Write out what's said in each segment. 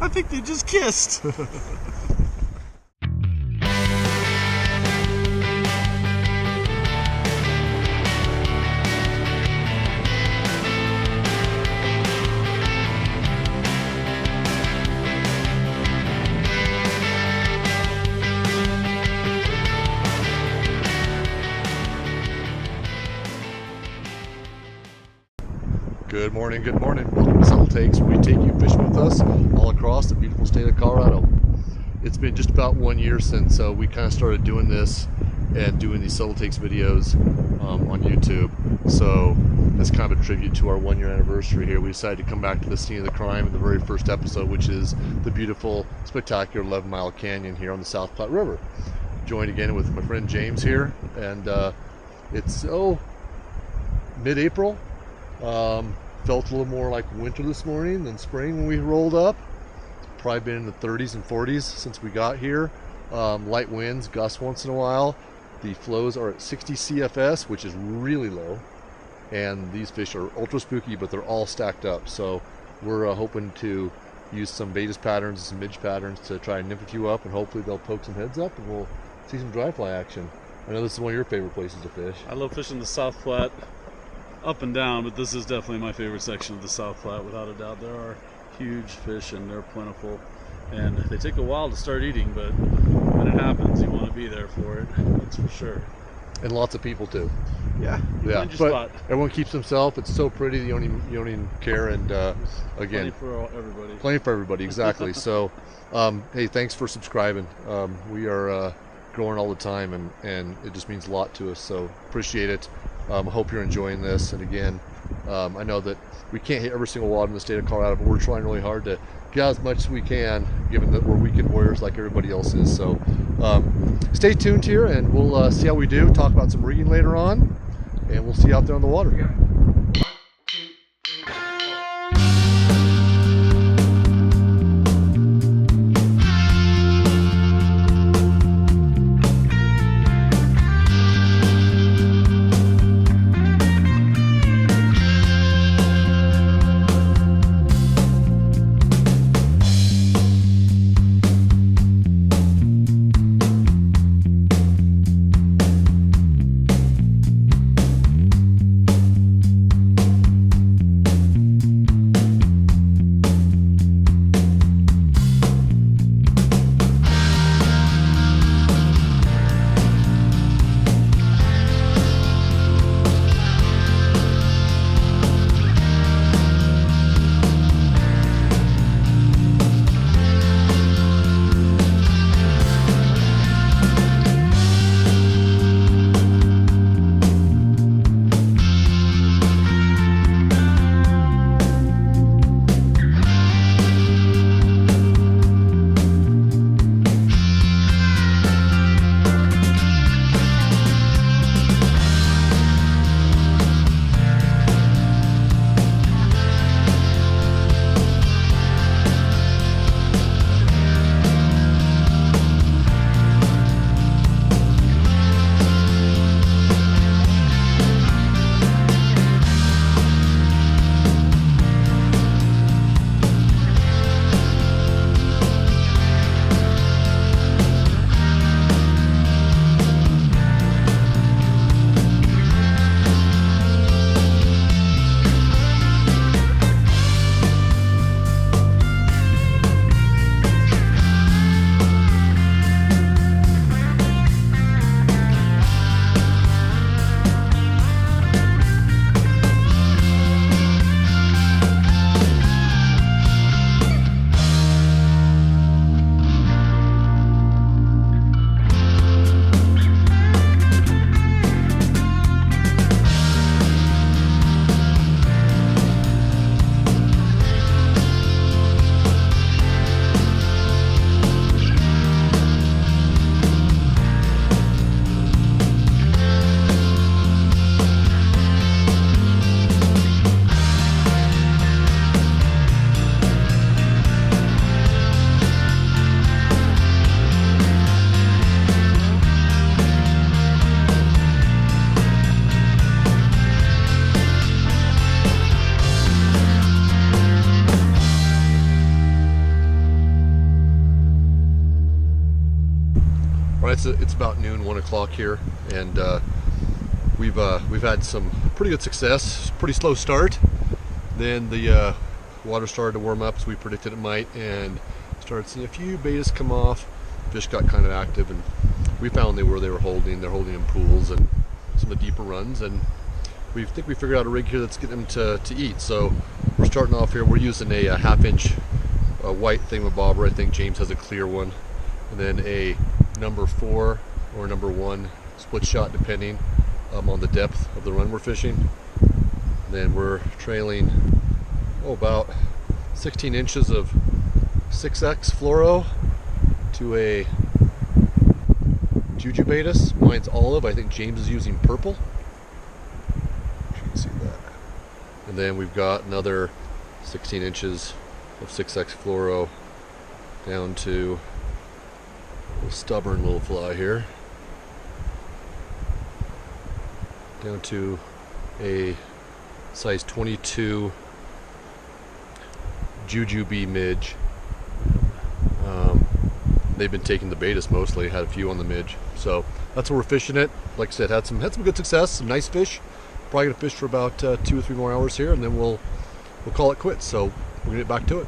I think they just kissed. Good morning, good morning. Welcome to SubtleTakes, where we take you fishing with us all across the beautiful state of Colorado. It's been just about 1 year since we kind of started doing this and doing these SubtleTakes videos on YouTube. So that's kind of a tribute to our 1 year anniversary here. We decided to come back to the scene of the crime in the very first episode, which is the beautiful, spectacular 11-mile canyon here on the South Platte River. Joined again with my friend James here, and it's mid-April. Felt a little more like winter this morning than spring when we rolled up. It's probably been in the 30s and 40s since we got here. Light winds, gusts once in a while. The flows are at 60 CFS, which is really low. And these fish are ultra spooky, but they're all stacked up. So we're hoping to use some Baetis patterns and some Midge patterns to try and nymph a few up, and hopefully they'll poke some heads up and we'll see some dry fly action. I know this is one of your favorite places to fish. I love fishing the South Platte up and down, but this is definitely my favorite section of the South Platte, without a doubt. There are huge fish and they're plentiful, and they take a while to start eating, but when it happens, you want to be there for it. That's for sure. And lots of people too. Yeah, but spot. Everyone keeps himself. It's so pretty, you don't even care. And again, plenty for everybody. Exactly. So hey, thanks for subscribing. We are growing all the time, and it just means a lot to us, so appreciate it. I hope you're enjoying this. And again, I know that we can't hit every single water in the state of Colorado, but we're trying really hard to get as much as we can, given that we're weekend warriors like everybody else is. So stay tuned here, and we'll see how we do. Talk about some rigging later on, and we'll see you out there on the water. Yeah. it's about noon, 1 o'clock here, and we've had some pretty good success. Pretty slow start. Then the water started to warm up as we predicted it might, and started seeing a few betas come off. Fish got kind of active, and we found they were holding. They're holding in pools and some of the deeper runs, and we think we figured out a rig here that's getting them to eat. So we're starting off here. We're using a half-inch white thingamabobber. I think James has a clear one, and then a number 4 or number 1 split shot, depending on the depth of the run we're fishing. And then we're trailing about 16 inches of 6X fluoro to a Juju Baetis. Mine's olive. I think James is using purple. You can see that. And then we've got another 16 inches of 6X fluoro down to a stubborn little fly here, down to a size 22 Juju B Midge. They've been taking the Baetis mostly, had a few on the Midge. So that's where we're fishing it. Like I said, had some good success, some nice fish. Probably gonna fish for about 2 or 3 more hours here, and then we'll call it quits. So we're gonna get back to it.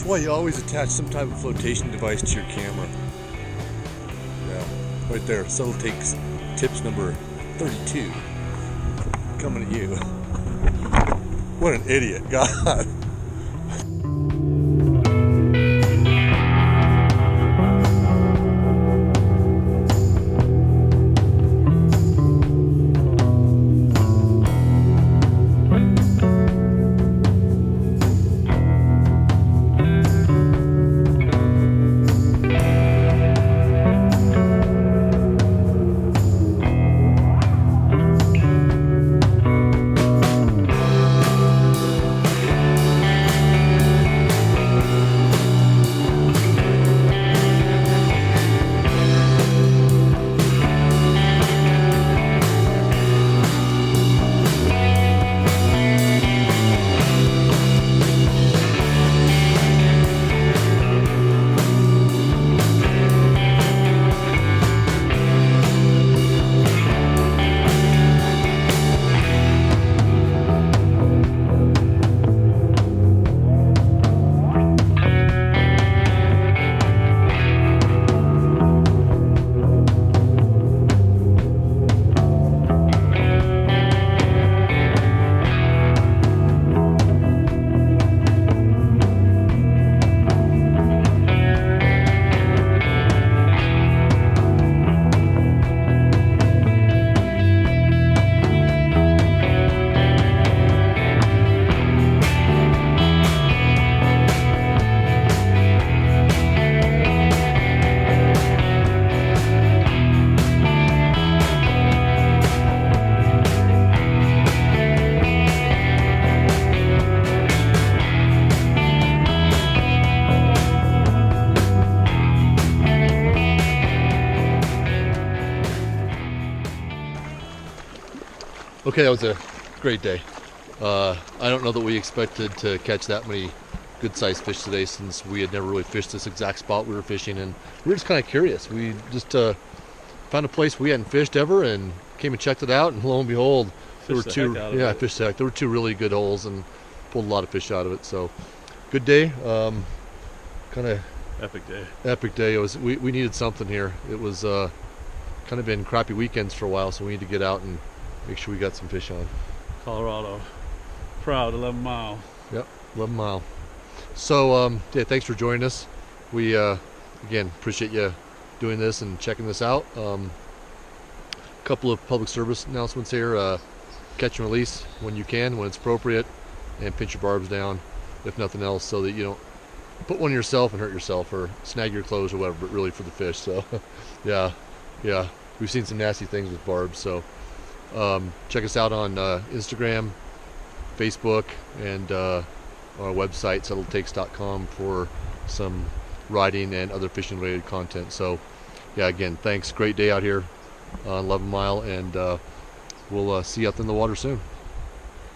Why you always attach some type of flotation device to your camera. Yeah, right there. SubtleTakes tips number 32 coming at you. What an idiot, God. Okay, that was a great day. I don't know that we expected to catch that many good-sized fish today, since we had never really fished this exact spot we were fishing, and we were just kind of curious. We just found a place we hadn't fished ever and came and checked it out, and lo and behold, there were two. Yeah, fished the heck. There were two really good holes and pulled a lot of fish out of it. So, good day. Kind of epic day. Epic day. It was. We needed something here. It was kind of been crappy weekends for a while, so we need to get out and make sure we got some fish on. Colorado, proud 11 mile. Yep, 11 mile. So yeah, thanks for joining us. We again appreciate you doing this and checking this out. Couple of public service announcements here. Catch and release when you can, when it's appropriate, and pinch your barbs down if nothing else, so that you don't put one yourself and hurt yourself, or snag your clothes or whatever, but really for the fish. So yeah, we've seen some nasty things with barbs. So check us out on Instagram, Facebook, and our website SubtleTakes.com for some riding and other fishing related content. So yeah, again, thanks. Great day out here on 11 Mile, and we'll see you out in the water soon.